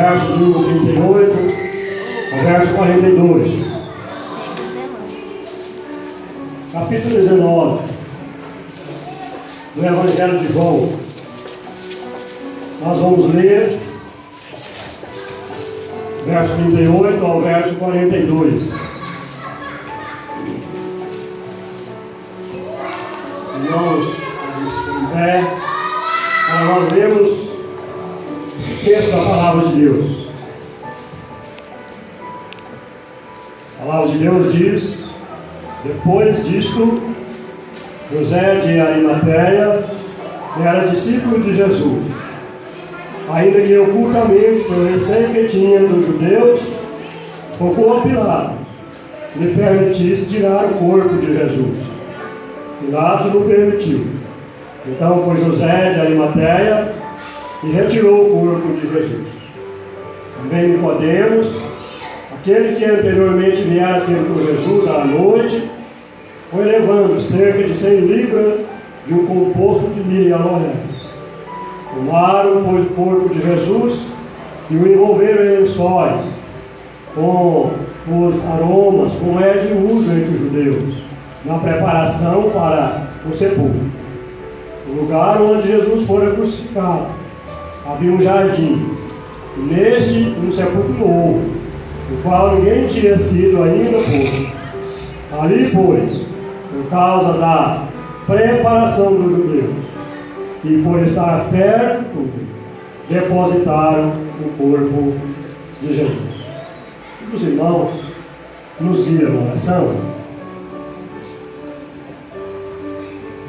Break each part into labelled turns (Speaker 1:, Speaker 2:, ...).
Speaker 1: verso de 38 ao verso 42. Capítulo 19 do Evangelho de João. Nós vamos ler verso 38 ao verso 42. Irmãos, em pé, para nós lermos esse texto da palavra de Deus. A palavra de Deus diz: depois disto, José de Arimateia era discípulo de Jesus, ainda que ocultamente, pelo receio que tinha dos judeus, rogou a Pilato que lhe permitisse tirar o corpo de Jesus. Pilato não permitiu. Então foi José de Arimateia e retirou o corpo de Jesus. Também Nicodemos, aquele que anteriormente viera ter com Jesus à noite, foi levando cerca de 100 libras de um composto de mirra e aloés. Tomaram, pois, o corpo de Jesus e o envolveram em lençóis, com os aromas, como é de uso entre os judeus, na preparação para o sepulcro. No lugar onde Jesus fora crucificado, havia um jardim, e neste um sepulcro novo, o qual ninguém tinha sido ainda posto. Ali, pois, por causa da preparação dos judeus, e por estar perto, depositaram o corpo de Jesus. Os irmãos nos guiam na oração.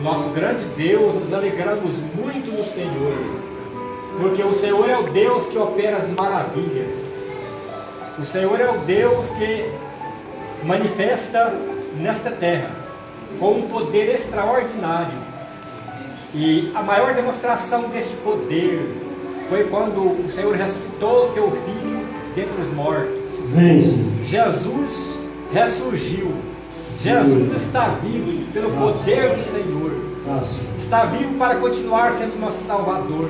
Speaker 2: Nosso grande Deus, nos alegramos muito no Senhor, porque o Senhor é o Deus que opera as maravilhas. O Senhor é o Deus que manifesta nesta terra com um poder extraordinário. E a maior demonstração deste poder foi quando o Senhor ressuscitou o teu filho dentre os mortos. Jesus ressurgiu. Jesus está vivo pelo poder do Senhor. Está vivo para continuar sendo nosso Salvador.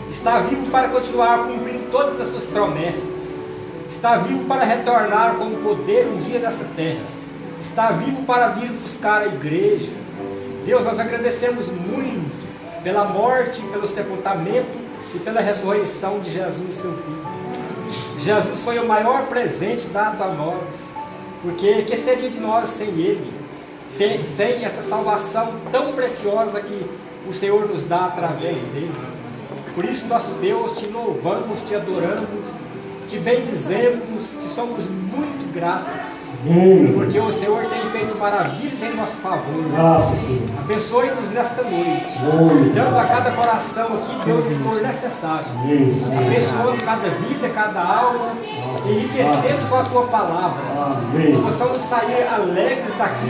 Speaker 2: Está vivo para continuar cumprindo todas as suas promessas. Está vivo para retornar com o poder um dia dessa terra. Está vivo para vir buscar a igreja. Deus, nós agradecemos muito pela morte, pelo sepultamento e pela ressurreição de Jesus, seu Filho. Jesus foi o maior presente dado a nós, porque que seria de nós sem Ele, sem essa salvação tão preciosa que o Senhor nos dá através dele. Por isso, nosso Deus, te louvamos, te adoramos, te bendizemos, te somos muito gratos. Porque o Senhor tem feito maravilhas em nosso favor. Abençoe-nos nesta noite, dando a cada coração aqui, Deus, que for necessário. Abençoando cada vida, cada alma, enriquecendo com a tua palavra. Que possamos sair alegres daqui,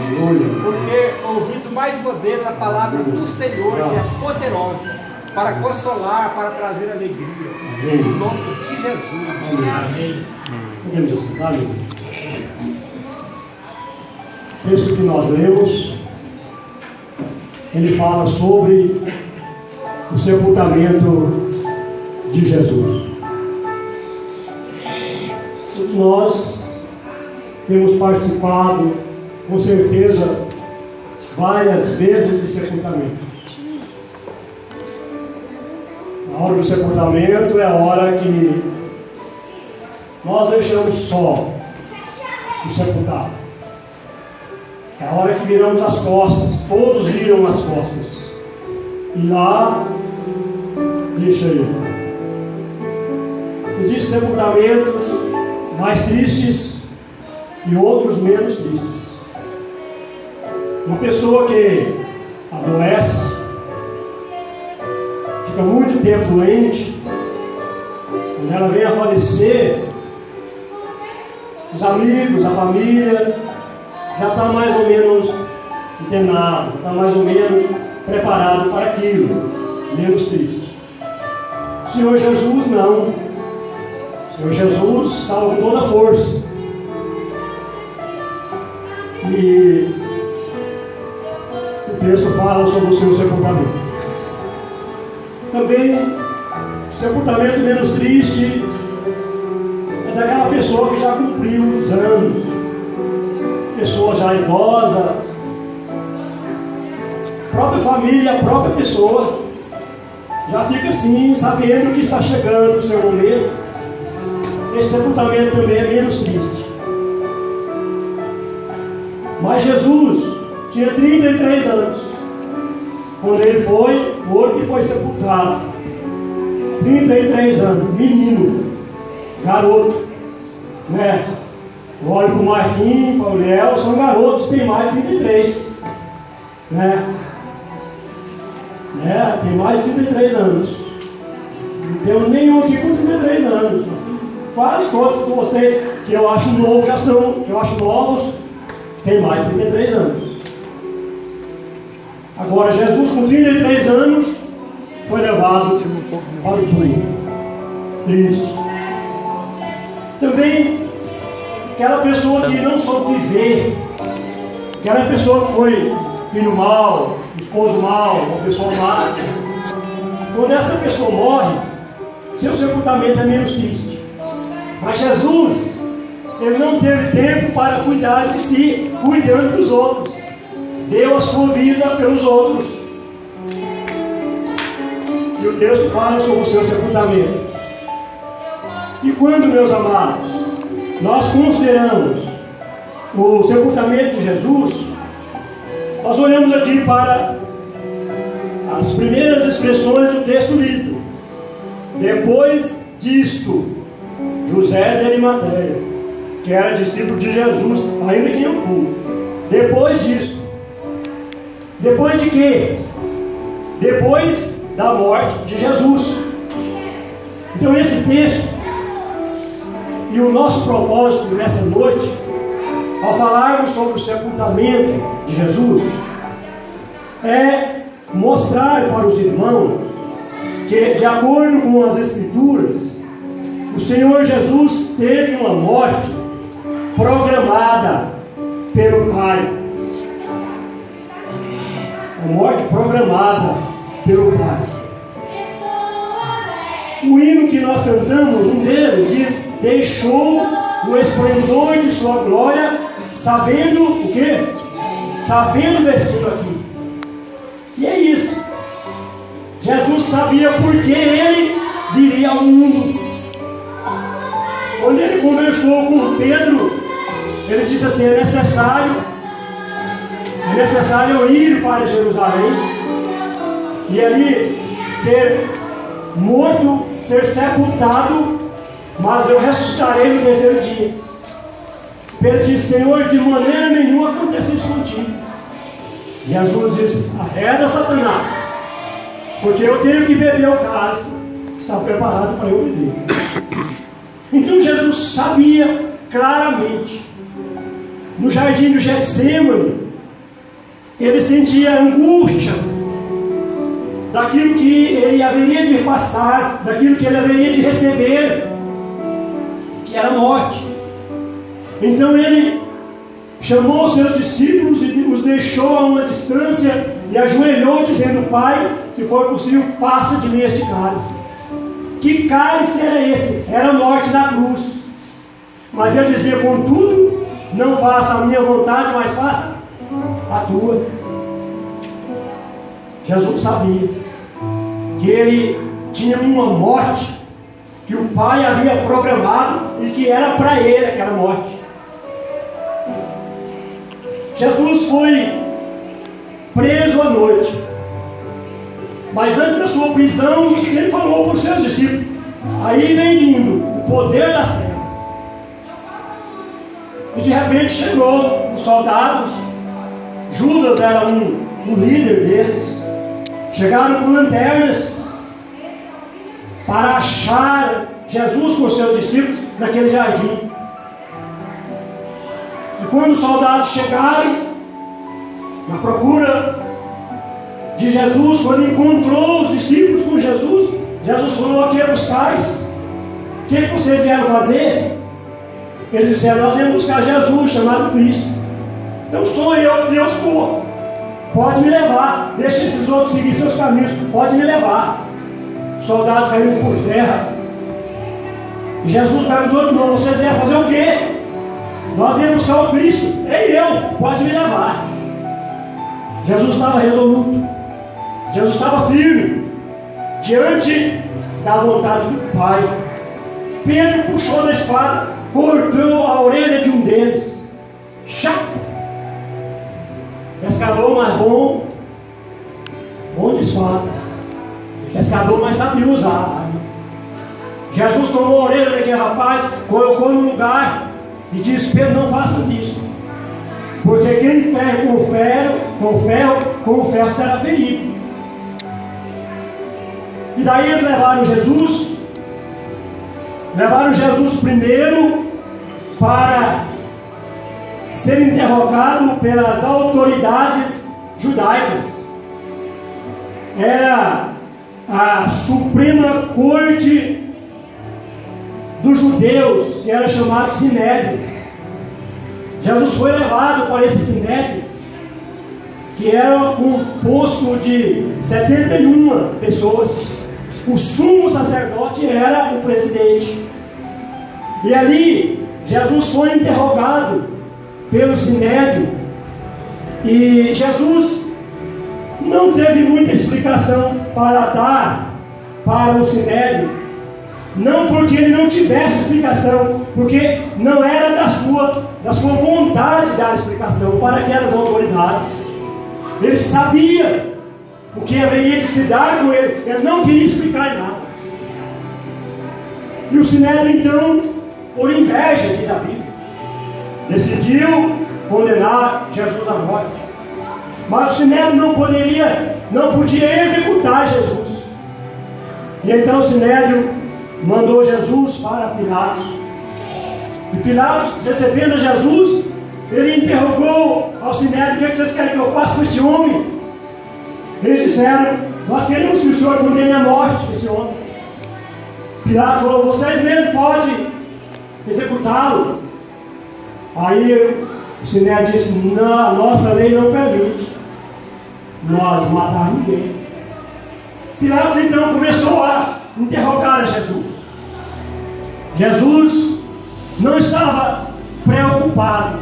Speaker 2: por ter ouvido mais uma vez a palavra do Senhor, que é poderosa para consolar, para trazer alegria. Em nome de Jesus. Amém.
Speaker 1: O texto que nós lemos, ele fala sobre o sepultamento de Jesus. Todos nós temos participado, com certeza, várias vezes de sepultamento. A hora do sepultamento é a hora que nós deixamos só o sepultado. É a hora que viramos as costas, todos viram as costas. E lá, deixa ele. Existem sepultamentos mais tristes e outros menos tristes. Uma pessoa que adoece, fica muito tempo doente, quando ela vem a falecer, os amigos, a família, já está mais ou menos internado, está mais ou menos preparado para aquilo, menos triste. O Senhor Jesus não. O Senhor Jesus estava com toda a força. E o texto fala sobre o seu sepultamento. Também, o sepultamento menos triste daquela pessoa que já cumpriu os anos, pessoa já idosa, própria família, a própria pessoa já fica assim, sabendo que está chegando o seu momento. Esse sepultamento também é menos triste. Mas Jesus tinha 33 anos quando ele foi morto e foi sepultado. 33 anos, menino, garoto, né? Eu olho para o Marquinhos, para o Léo, são garotos, tem mais de 33, né? Tem mais de 33 anos. Não tenho nenhum aqui com 33 anos. Quase todos de vocês que eu acho novos já são, que eu acho novos, tem mais de 33 anos. Agora, Jesus com 33 anos foi levado para o túmulo. Triste. Também, aquela pessoa que não soube viver, aquela pessoa que foi filho mau, esposo mau, uma pessoa má, quando essa pessoa morre, seu sepultamento é menos triste. Mas Jesus, ele não teve tempo para cuidar de si, cuidando dos outros. Deu a sua vida pelos outros. E o texto fala sobre o seu sepultamento. E quando, meus amados, nós consideramos o sepultamento de Jesus, nós olhamos aqui para as primeiras expressões do texto lido. Depois disto, José de Arimateia, que era discípulo de Jesus, ainda que em oculto. Depois disto. Depois de quê? Depois da morte de Jesus. Então esse texto e o nosso propósito nessa noite, ao falarmos sobre o sepultamento de Jesus, é mostrar para os irmãos que, de acordo com as Escrituras, o Senhor Jesus teve uma morte programada pelo Pai. Uma morte programada pelo Pai. O hino que nós cantamos, um deles diz: deixou o esplendor de sua glória, sabendo o quê? Sabendo o destino aqui. E é isso. Jesus sabia por que ele viria ao mundo. Quando ele conversou com Pedro, ele disse assim: é necessário eu ir para Jerusalém e ali ser morto, ser sepultado, mas eu ressuscitarei no terceiro dia. Pedro disse: Senhor, de maneira nenhuma acontece isso contigo. Jesus disse: arreda Satanás, porque eu tenho que beber o cálice que está preparado para eu beber. Então Jesus sabia claramente. No jardim do Getsêmani, ele sentia angústia daquilo que ele haveria de passar, daquilo que ele haveria de receber, que era a morte. Então ele chamou seus discípulos e os deixou a uma distância e ajoelhou, dizendo: Pai, se for possível, passa de mim este cálice. Que cálice era esse? Era a morte na cruz. Mas ele dizia: contudo, não faça a minha vontade, mas faça a tua. Jesus sabia que ele tinha uma morte que o Pai havia programado e que era para ele aquela morte. Jesus foi preso à noite, mas antes da sua prisão, ele falou para os seus discípulos: aí vem vindo o poder das trevas. E de repente chegou os soldados, Judas era um líder deles, chegaram com lanternas para achar Jesus com os seus discípulos naquele jardim. E quando os soldados chegaram na procura de Jesus, quando encontrou os discípulos com Jesus, Jesus falou: a que buscais? O que vocês vieram fazer? Eles disseram: nós viemos buscar Jesus, chamado Cristo. Então sou eu que Deus for. Pode me levar. Deixa esses outros seguir seus caminhos. Pode me levar. Os soldados caíram por terra. E Jesus perguntou de novo: vocês iam fazer o quê? Nós íamos buscar o Cristo. Ei, eu, pode me levar. Jesus estava resoluto. Jesus estava firme diante da vontade do Pai. Pedro puxou da espada, cortou a orelha de um deles. Chato. Pescador mais bom de espada. Pescador mais sabia usar a arma. Jesus tomou a orelha daquele rapaz, colocou no lugar e disse: Pedro, não faças isso, porque quem ferre com o ferro será ferido. E daí eles levaram Jesus primeiro para ser interrogado pelas autoridades judaicas. Era a Suprema Corte dos judeus, que era chamado Sinédrio. Jesus foi levado para esse Sinédrio, que era composto de 71 pessoas. O sumo sacerdote era o presidente. E ali Jesus foi interrogado pelo Sinédrio. E Jesus não teve muita explicação para dar para o Sinédrio. Não porque ele não tivesse explicação, porque não era da sua vontade dar explicação para aquelas autoridades. Ele sabia o que haveria de se dar com ele. Ele não queria explicar nada. E o Sinédrio então, por inveja, diz a Bíblia, decidiu condenar Jesus à morte. Mas o Sinédrio não podia executar Jesus. E então o Sinédrio mandou Jesus para Pilatos. E Pilatos, recebendo Jesus, ele interrogou ao Sinédrio: o que vocês querem que eu faça com esse homem? Eles disseram: nós queremos que o Senhor condene a morte desse homem. Pilatos falou: vocês mesmos podem executá-lo. Aí o Sinédrio disse: não, a nossa lei não permite nós matar ninguém. Pilatos então começou a interrogar a Jesus. Jesus não estava preocupado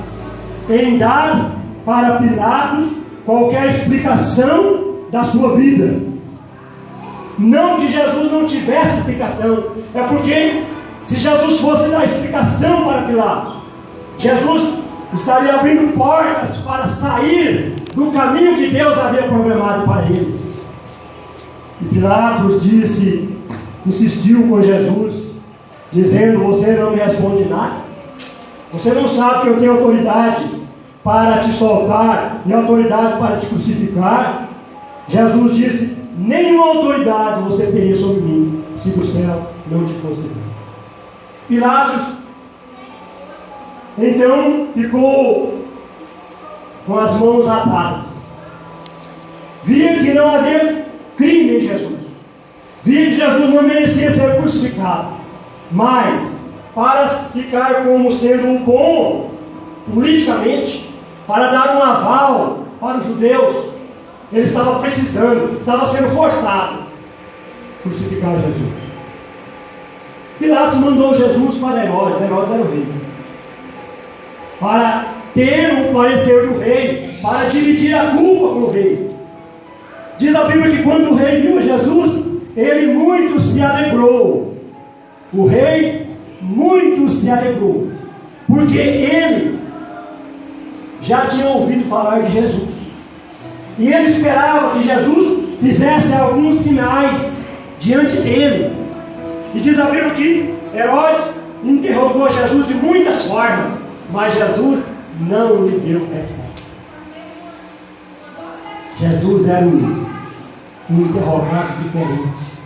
Speaker 1: em dar para Pilatos qualquer explicação da sua vida. Não que Jesus não tivesse explicação, é porque se Jesus fosse dar explicação para Pilatos, Jesus estaria abrindo portas para sair do caminho que Deus havia programado para ele. E Pilatos insistiu com Jesus, dizendo: você não me responde nada? Você não sabe que eu tenho autoridade para te soltar e autoridade para te crucificar? Jesus disse: nenhuma autoridade você teria sobre mim, se do céu não te fosse dado. Pilatos então ficou com as mãos atadas. Via que não havia crime em Jesus. Via que Jesus não merecia ser crucificado. Mas, para ficar como sendo bom politicamente, para dar um aval para os judeus, ele estava precisando, estava sendo forçado a crucificar Jesus. Pilatos mandou Jesus para Herodes. Herodes era o rei, para ter o parecer do rei, para dividir a culpa com o rei. Diz a Bíblia que quando o rei viu Jesus, ele muito se alegrou. O rei muito se alegrou, porque ele já tinha ouvido falar de Jesus, e ele esperava que Jesus fizesse alguns sinais diante dele. E diz a Bíblia que Herodes interrogou Jesus de muitas formas, mas Jesus não lhe deu resposta. Jesus era um interrogado diferente.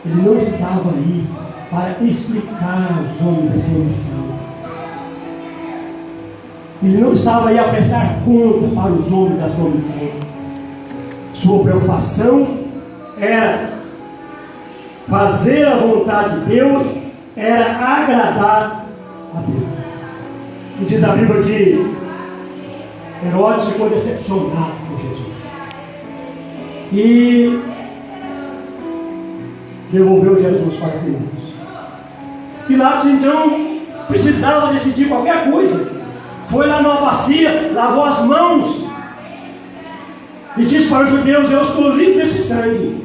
Speaker 1: Ele não estava aí para explicar aos homens a sua missão. Ele não estava aí a prestar conta para os homens da sua missão. Sua preocupação era fazer a vontade de Deus, era agradar a Deus. E diz a Bíblia que Herodes ficou decepcionado com Jesus e devolveu Jesus para Pilatos.
Speaker 3: Pilatos então precisava decidir qualquer coisa. Foi lá numa bacia, lavou as mãos e disse para os judeus: eu estou livre desse sangue.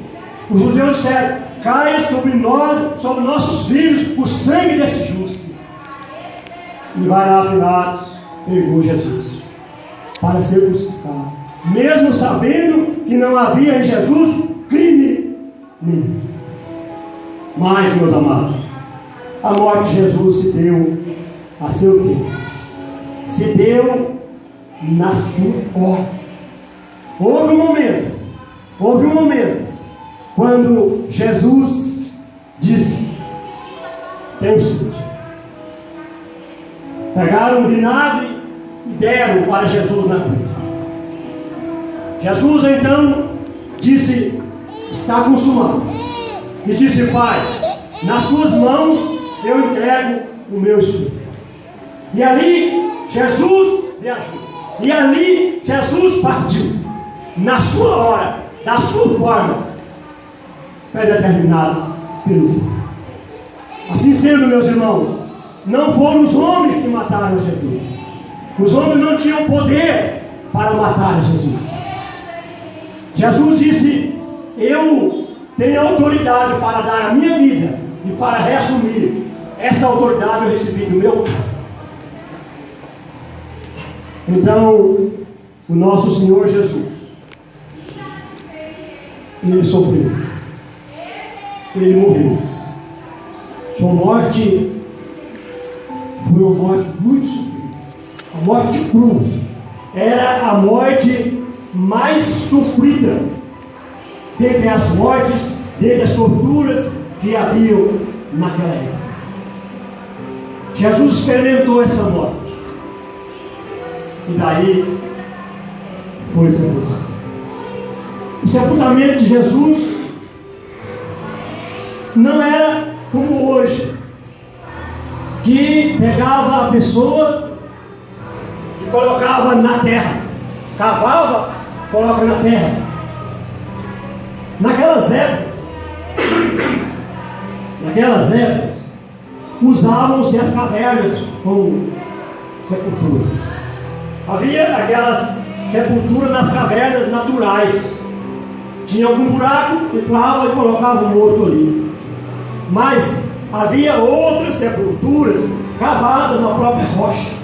Speaker 3: Os judeus disseram: caia sobre nós, sobre nossos filhos, o sangue desse justo. E vai lá Pilatos, pegou Jesus para ser crucificado, mesmo sabendo que não havia em Jesus crime nenhum. Mas, meus amados, a morte de Jesus se deu a seu tempo, se deu na sua hora. Houve um momento quando Jesus disse: tenho sede. Pegaram um vinagre e deram para Jesus na cruz. Jesus então disse: está consumado. E disse: Pai, nas tuas mãos eu entrego o meu espírito. E ali Jesus viajou. E ali Jesus partiu. Na sua hora, da sua forma, predeterminado pelo Deus. Assim sendo, meus irmãos, não foram os homens que mataram Jesus. Os homens não tinham poder para matar Jesus. Jesus disse: eu tenho autoridade para dar a minha vida e para reassumir. Esta autoridade eu recebi do meu Pai. Então, o nosso Senhor Jesus, Ele sofreu, Ele morreu. Sua morte foi uma morte muito sofrida, a morte de cruz. Era a morte mais sofrida dentre as mortes, dentre as torturas que haviam naquela época. Jesus experimentou essa morte e daí foi sepultado. O sepultamento de Jesus não era como hoje, que pegava a pessoa e colocava na terra, cavava, coloca na terra. Naquelas épocas, usavam-se as cavernas como sepultura. Havia aquelas sepulturas nas cavernas naturais. Tinha algum buraco, entrava e colocava um morto ali. Mas havia outras sepulturas cavadas na própria rocha.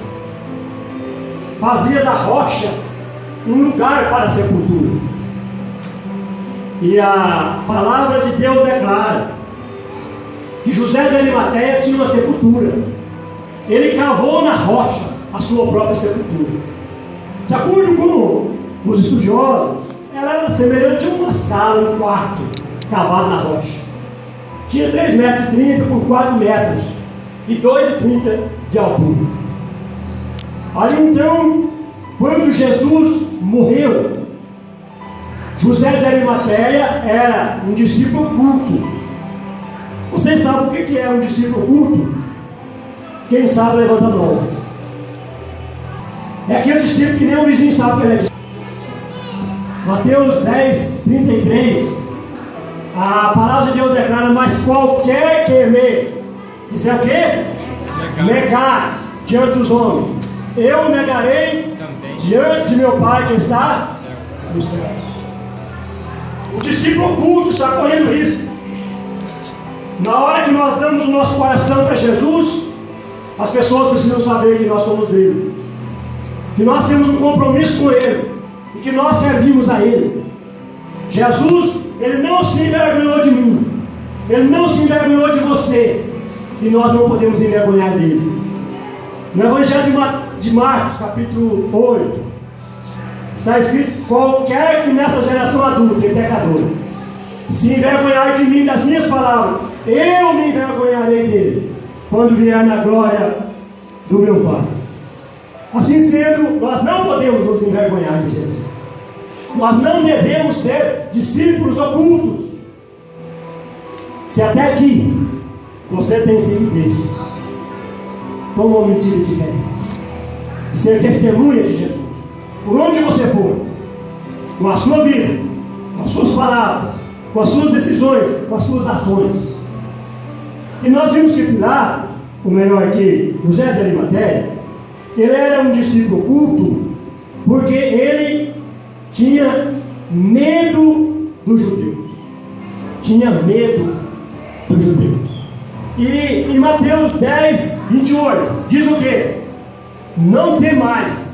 Speaker 3: Fazia da rocha um lugar para a sepultura. E a palavra de Deus declara que José de Arimateia tinha uma sepultura. Ele cavou na rocha a sua própria sepultura. De acordo com os estudiosos, ela era semelhante a uma sala, um quarto, cavado na rocha. Tinha 3,30 metros por 4 metros e 2,30 de altura. Ali então, quando Jesus morreu, José de Arimateia era um discípulo oculto. Vocês sabem o que é um discípulo oculto? Quem sabe, levanta a mão. É aquele discípulo que nem o vizinho sabe que ele é discípulo. Mateus 10, 33. A palavra de Deus declara: mas qualquer que me quiser o quê? Negar diante dos homens, eu negarei também diante de meu Pai que está no céu. O discípulo oculto está correndo risco. Na hora que nós damos o nosso coração para Jesus, as pessoas precisam saber que nós somos dele, que nós temos um compromisso com ele e que nós servimos a ele. Jesus, ele não se envergonhou de mim, ele não se envergonhou de você, e nós não podemos envergonhar dele. No Evangelho de Marcos, capítulo 8, está escrito: qualquer que nessa geração adulta e pecadora se envergonhar de mim, das minhas palavras, eu me envergonharei dele quando vier na glória do meu Pai. Assim sendo, nós não podemos nos envergonhar de Jesus. Nós não devemos ser discípulos ocultos. Se até aqui você tem sido destes, toma uma medida diferente de ser testemunha de Jesus por onde você for, com a sua vida, com as suas palavras, com as suas decisões, com as suas ações. E nós vimos que Pilatos ou melhor aqui, José de Arimateia, ele era um discípulo oculto, porque ele tinha medo dos judeus. Tinha medo dos judeus. E em Mateus 10, 28, diz o quê? Não temais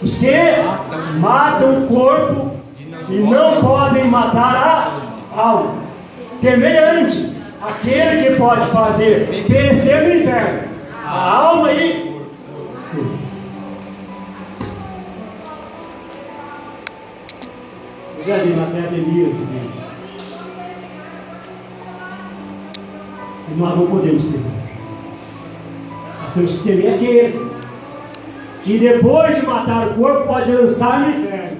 Speaker 3: os que matam o corpo e não podem matar a alma. Temei antes aquele que pode fazer perecer no inferno a alma e José de Arimateia temia os judeus. E nós não podemos temer. Nós temos que temer aquele que depois de matar o corpo pode lançar no inferno.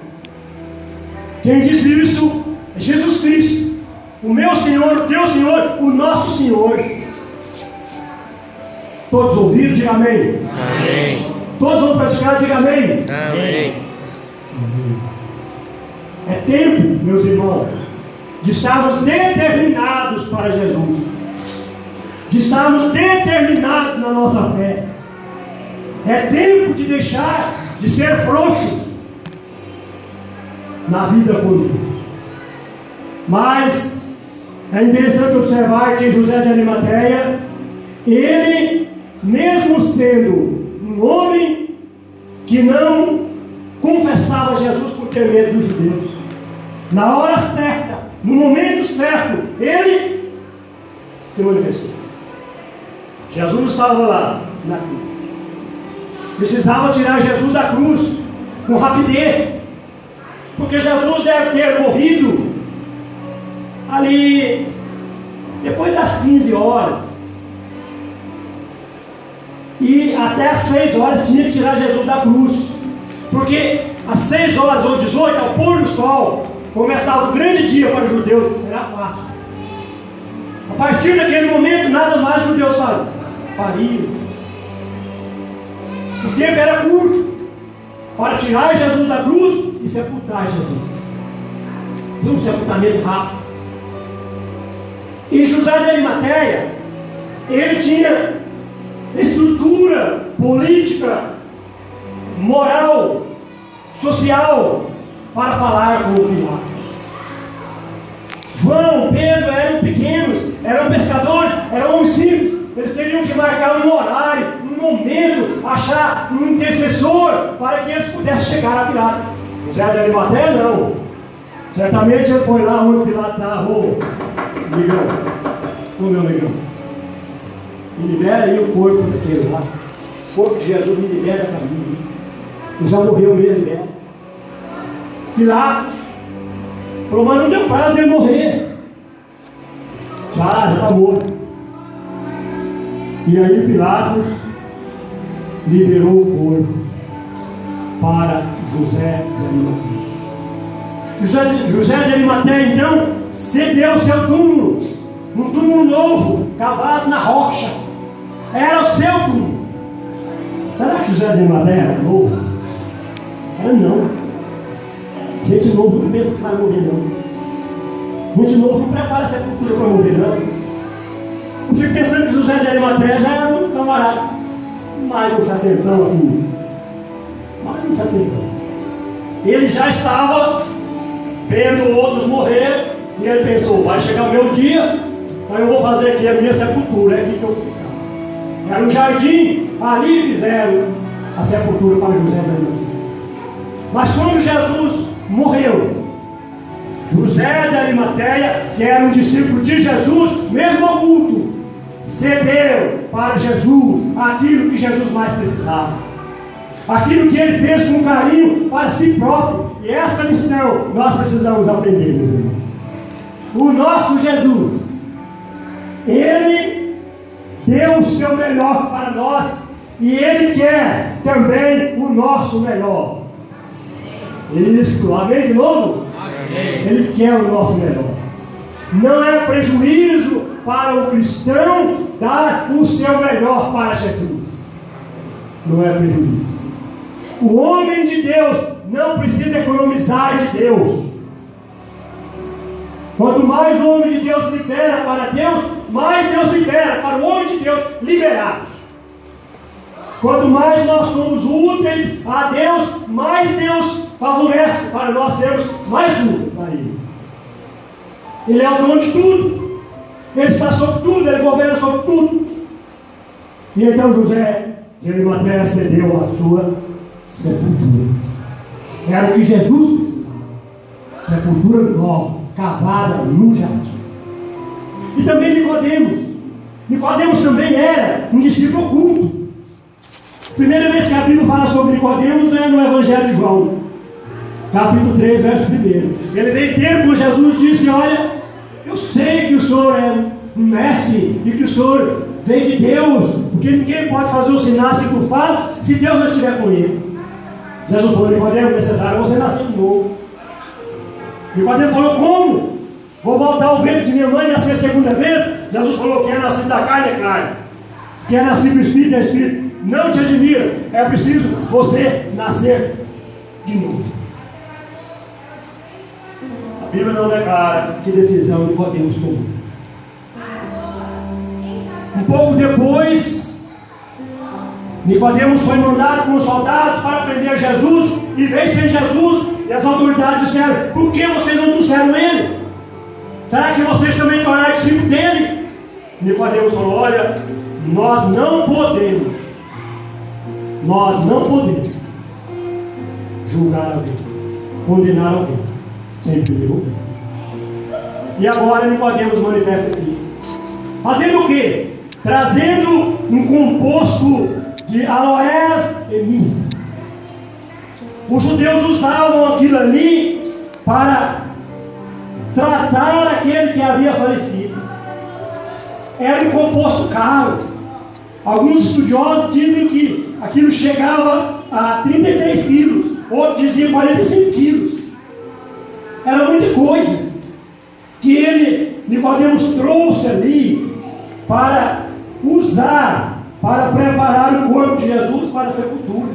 Speaker 3: Quem disse isso é Jesus Cristo, o meu Senhor, o teu Senhor, o nosso Senhor. Todos ouviram, diga amém.
Speaker 4: Amém.
Speaker 3: Todos vão praticar, diga amém.
Speaker 4: Amém.
Speaker 3: É tempo, meus irmãos, de estarmos determinados para Jesus, de estarmos determinados na nossa fé. É tempo de deixar de ser frouxos na vida com Deus. Mas é interessante observar que José de Arimateia, ele, mesmo sendo um homem que não confessava Jesus por ter medo dos judeus, na hora certa, no momento certo, ele se manifestou. Jesus estava lá na cruz. Precisava tirar Jesus da cruz com rapidez, porque Jesus deve ter morrido ali depois das 15 horas, e até às 6 horas tinha que tirar Jesus da cruz, porque às 6 horas ou 18, ao pôr do sol, começava o grande dia para os judeus, era a Páscoa. A partir daquele momento, nada mais os judeus fariam. O tempo era curto para tirar Jesus da cruz e sepultar Jesus. Foi um sepultamento rápido. E José de Arimateia, ele tinha estrutura política, moral, social para falar com o Pilatos. João, Pedro eram pequenos, eram pescadores, eram homens simples. Eles teriam que marcar um horário, um momento, achar um intercessor para que eles pudessem chegar a Pilatos. José de Arimateia não. Certamente ele foi lá onde Pilatos estava. Ô meu amigão, me libera aí o corpo daquele lá. O corpo de Jesus me libera para mim. Ele já morreu mesmo, libera. Pilatos falou, mas não deu prazo de ele morrer. Já está morto. E aí Pilatos liberou o corpo para José de Arimateia. José de Arimateia então cedeu seu túmulo, um túmulo novo, cavado na rocha. Era o seu túmulo. Será que José de Arimateia era novo? Era não. Gente novo não pensa que vai morrer não. Gente novo não prepara a sepultura para morrer não. Eu fico pensando que José de Arimateia já era um camarada, mais um sacentão assim, mais um sacentão. Ele já estava vendo outros morrer e ele pensou, vai chegar o meu dia, então eu vou fazer aqui a minha sepultura, é aqui que eu vou ficar. Era um jardim, ali fizeram a sepultura para José de Arimateia. Mas quando Jesus morreu, José de Arimateia, que era um discípulo de Jesus, mesmo oculto, cedeu para Jesus aquilo que Jesus mais precisava, aquilo que ele fez com carinho para si próprio. E esta lição nós precisamos aprender, meus irmãos. O nosso Jesus, ele deu o seu melhor para nós e ele quer também o nosso melhor. Isso, amém de novo? Amém. Ele quer o nosso melhor. Não é prejuízo para o cristão dar o seu melhor para Jesus. Não é prejuízo. O homem de Deus não precisa economizar de Deus. Quanto mais o homem de Deus libera para Deus, mais Deus libera para o homem de Deus liberar. Quanto mais nós somos úteis a Deus, mais Deus favorece para nós sermos mais úteis a Ele. Ele é o dono de tudo. Ele está sobre tudo, Ele governa sobre tudo. E então José de Arimateia cedeu a sua sepultura. Era o que Jesus precisava. Sepultura nova, cavada no jardim. E também Nicodemos. Nicodemos também era um discípulo oculto. Primeira vez que a Bíblia fala sobre Nicodemos é no Evangelho de João, capítulo 3, verso 1. Ele veio ter com Jesus e disse: olha, eu sei que o Senhor é um mestre e que o Senhor veio de Deus, porque ninguém pode fazer os sinais que tu faz se Deus não estiver com ele. Jesus falou: Nicodemos, é necessário você nascer de novo. Nicodemos falou: como? Vou voltar ao ventre de minha mãe e nascer a segunda vez? Jesus falou: quem é nascido da carne é carne, quem é nascido do Espírito é Espírito. Não te admira, é preciso você nascer de novo. A Bíblia não declara que decisão Nicodemos tomou. Um pouco depois, Nicodemos foi mandado com os soldados para prender Jesus, e veio sem Jesus, e as autoridades disseram: por que vocês não trouxeram ele? Será que vocês também tornaram discípulo dele? Nicodemos falou: olha, nós não podemos julgar alguém, condenar alguém sem primeiro ouvir. E agora Nicodemos manifesta aqui, fazendo o quê? Trazendo um composto de aloés e mirra. Os judeus usavam aquilo ali para tratar aquele que havia falecido. Era um composto caro. Alguns estudiosos dizem que aquilo chegava a 33 quilos, outros diziam 45 quilos. Era muita coisa que Nicodemos trouxe ali para usar, para preparar o corpo de Jesus para a sepultura.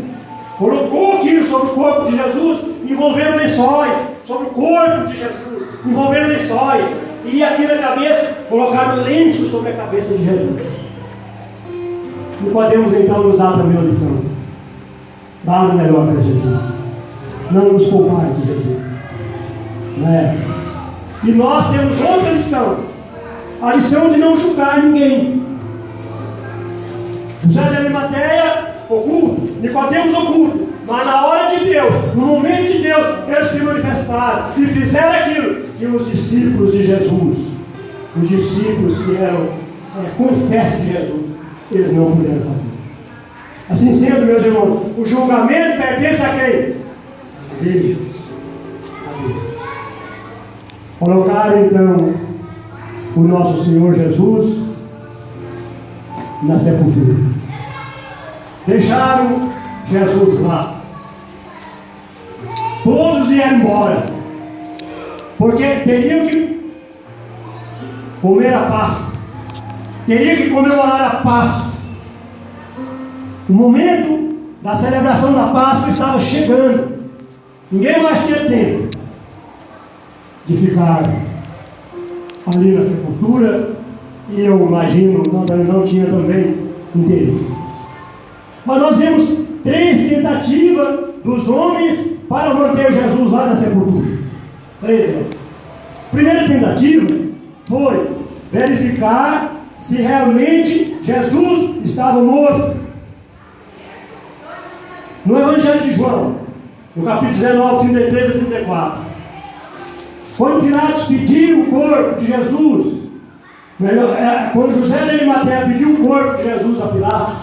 Speaker 3: Colocou aquilo sobre o corpo de Jesus, envolvendo lençóis, sobre o corpo de Jesus, envolvendo lençóis, e aqui na cabeça, colocaram lenço sobre a cabeça de Jesus. Nicodemos então nos dá também uma lição: dá o melhor para Jesus, não nos poupar de Jesus, não é? E nós temos outra lição, a lição de não julgar ninguém. José de Arimateia oculto, Nicodemos oculto, mas na hora de Deus, no momento de Deus, eles se manifestaram e fizeram aquilo que os discípulos de Jesus, os discípulos que eram confessos de Jesus, eles não puderam fazer. Assim sendo, meus irmãos, o julgamento pertence a quem? A Deus. A Deus. Colocaram então o nosso Senhor Jesus na sepultura. Deixaram Jesus lá. Todos iam embora, porque teriam que comer a Páscoa, teriam que comemorar a Páscoa. O momento da celebração da Páscoa estava chegando. Ninguém mais tinha tempo de ficar ali na sepultura, e eu imagino não tinha também interesse. Mas nós vemos 3 tentativas dos homens para manter Jesus lá na sepultura. 3 delas. A primeira tentativa foi verificar se realmente Jesus estava morto. No Evangelho de João, no capítulo 19, 33 a 34, quando Pilatos pediu o corpo de Jesus, quando José de Arimateia pediu o corpo de Jesus a Pilatos,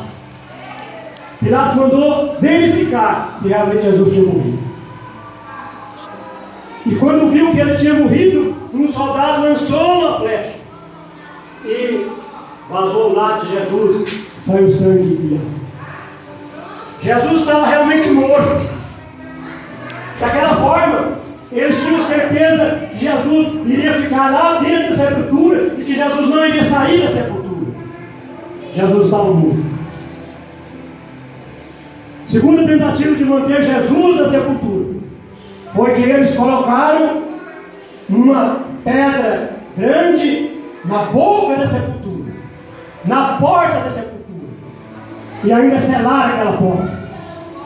Speaker 3: Pilatos mandou verificar se realmente Jesus tinha morrido. E quando viu que ele tinha morrido, um soldado lançou uma flecha e vazou o lado de Jesus, saiu sangue e pia. Jesus estava realmente morto. Daquela forma, eles tinham certeza que Jesus iria ficar lá dentro da sepultura e que Jesus não iria sair da sepultura. Jesus estava morto. Segunda tentativa de manter Jesus na sepultura foi que eles colocaram uma pedra grande na boca da sepultura, na porta da sepultura. e ainda selaram aquela porta.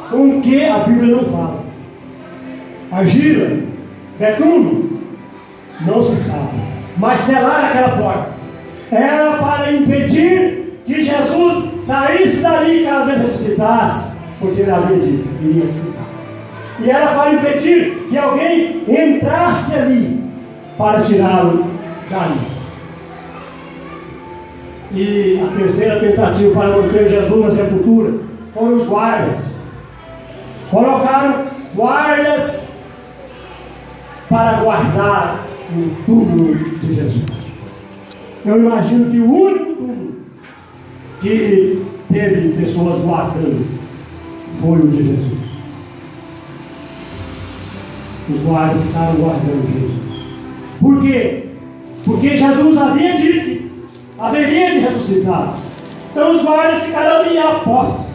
Speaker 3: Com o que a Bíblia não fala. Argila, betume, não se sabe. Mas selaram aquela porta. Era para impedir que Jesus saísse dali caso ele ressuscitasse, porque ele havia dito, iria citar. E era para impedir que alguém entrasse ali para tirá-lo dali. E a terceira tentativa para manter Jesus na sepultura foram os guardas. Colocaram guardas para guardar o túmulo de Jesus. Eu imagino que o único túmulo que teve pessoas guardando foi o de Jesus. Os guardas ficaram guardando Jesus. Por quê? Porque Jesus havia dito que haveria de ressuscitar. Então os guardas ficaram ali à posta.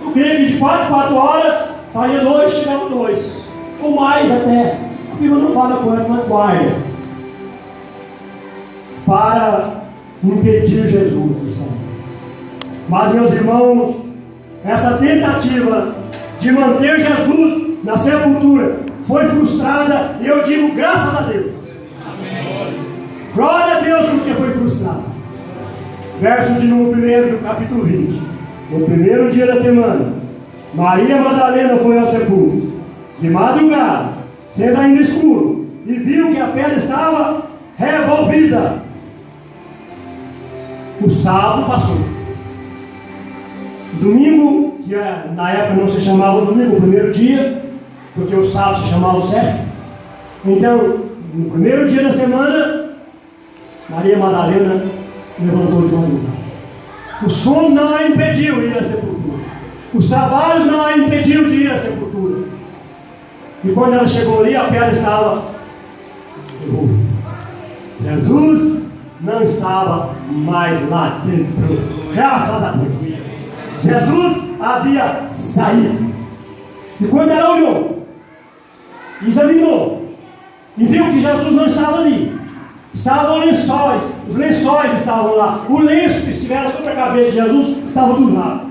Speaker 3: Eu creio que de 4 em 4 horas saía 2, chegavam 2. Ou mais até. A Bíblia não fala quanto, mas guardas. Para impedir Jesus. Mas, meus irmãos, essa tentativa de manter Jesus na sepultura foi frustrada, e eu digo graças a Deus. Amém. Glória a Deus, porque foi frustrada. Verso de número 1 do capítulo 20. No primeiro dia da semana, Maria Madalena foi ao sepulcro de madrugada, sendo ainda escuro, e viu que a pedra estava revolvida. O sábado passou. Domingo, que na época não se chamava domingo, o primeiro dia, porque o sábado se chamava o sétimo. Então, no primeiro dia da semana, Maria Madalena levantou de madrugada. O sono não a impediu de ir à sepultura. Os trabalhos não a impediu de ir à sepultura. E quando ela chegou ali, a pedra estava revolvida. Jesus não estava mais lá dentro. Graças a Deus. Jesus havia saído. E quando ela olhou, examinou, e viu que Jesus não estava ali, estavam lençóis, os lençóis estavam lá, o lenço que estivera sobre a cabeça de Jesus estava do lado.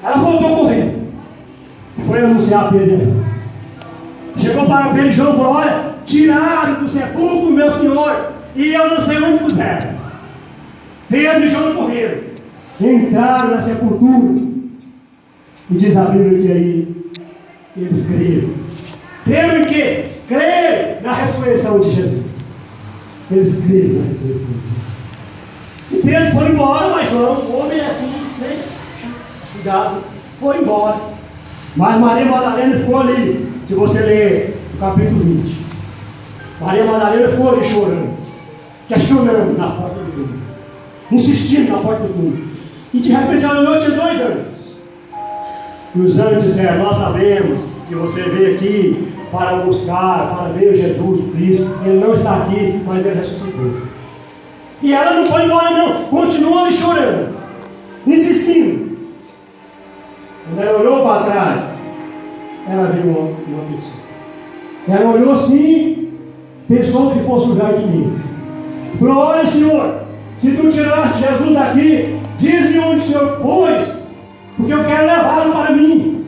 Speaker 3: Ela voltou correndo e foi anunciar a Pedro. Chegou para Pedro e João e falou: olha, tiraram do sepulcro meu Senhor, e eu não sei onde puseram. Pedro e João correram, entraram na sepultura, e diz a Bíblia que aí eles creram. Creram em quê? Creram na ressurreição de Jesus. Eles creram na ressurreição de Jesus. E Pedro foi embora, mas João, o homem é assim, né? Cuidado, foi embora. Mas Maria Madalena ficou ali. Se você ler o capítulo 20, Maria Madalena ficou ali chorando, questionando na porta do túmulo, insistindo na porta do túmulo. E de repente ela olhou, tinha 2 anos. E os anjos disseram: nós sabemos que você veio aqui para buscar, para ver Jesus, o Cristo. Ele não está aqui, mas ele ressuscitou. E ela não foi embora não, continuou ali chorando, insistindo. Quando ela olhou para trás, ela viu uma pessoa. Ela olhou assim, pensou que fosse o jardineiro. Falou: olha, Senhor, se tu tiraste Jesus daqui, diz-me onde o Senhor pôs, porque eu quero levá-lo para mim.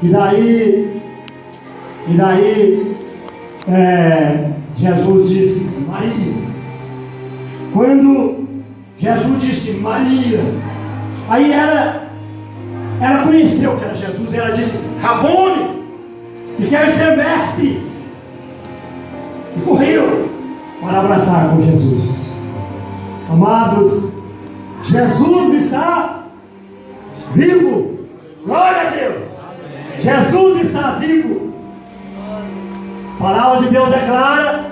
Speaker 3: E daí Jesus disse: Maria. Quando Jesus disse Maria, aí ela conheceu que era Jesus. Ela disse: Rabone, que quer ser mestre. E correu para abraçar com Jesus. Amados, Jesus está vivo. Glória a Deus. Jesus está vivo. A palavra de Deus declara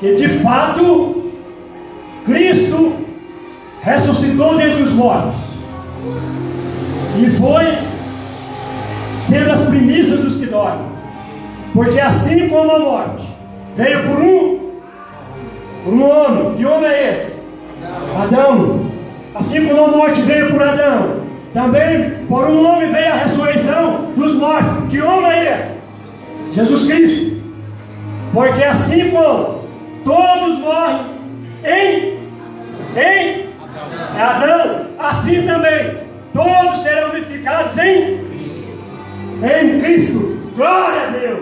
Speaker 3: que de fato Cristo ressuscitou dentre os mortos e foi sendo as primícias dos que dormem. Porque assim como a morte veio por um homem, que homem é esse? Adão. Assim como a morte veio por Adão, também por um homem veio a ressurreição dos mortos. Que homem é esse? Jesus Cristo. Porque assim como todos morrem em É Adão. Assim também, todos serão vivificados em Cristo. Glória a Deus.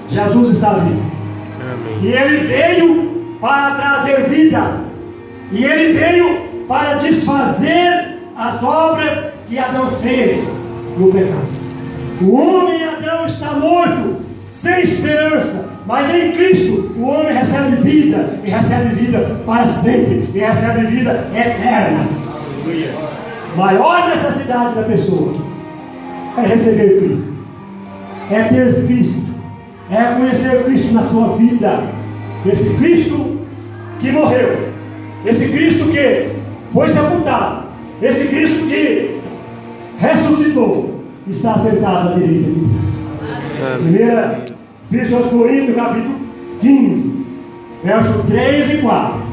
Speaker 3: Jesus está vivo. E Ele veio para trazer vida. E Ele veio para desfazer as obras que Adão fez no pecado. O homem Adão está morto, sem esperança. Mas em Cristo o homem recebe vida. E recebe vida para sempre. E recebe vida eterna. Maior necessidade da pessoa é receber Cristo, é ter Cristo, é conhecer Cristo na sua vida. Esse Cristo que morreu, esse Cristo que foi sepultado, esse Cristo que ressuscitou, está sentado à direita de Deus. 1 Epístola aos Coríntios, capítulo 15, verso 3 e 4.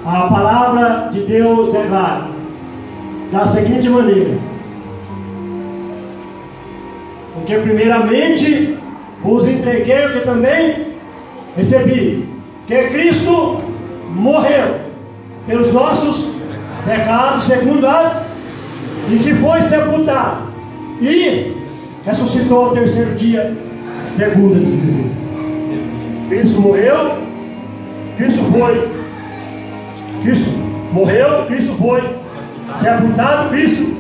Speaker 3: A palavra de Deus declara da seguinte maneira: porque primeiramente vos entreguei o que também recebi, que Cristo morreu pelos nossos pecados, segundo e que foi sepultado e ressuscitou ao terceiro dia, segundo as Escrituras. Cristo morreu, Cristo morreu, Cristo foi sepultado, Cristo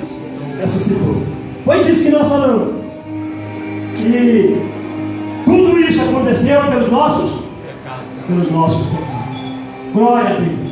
Speaker 3: ressuscitou. Foi disso que nós falamos. E tudo isso aconteceu pelos nossos pecados. Glória a Deus.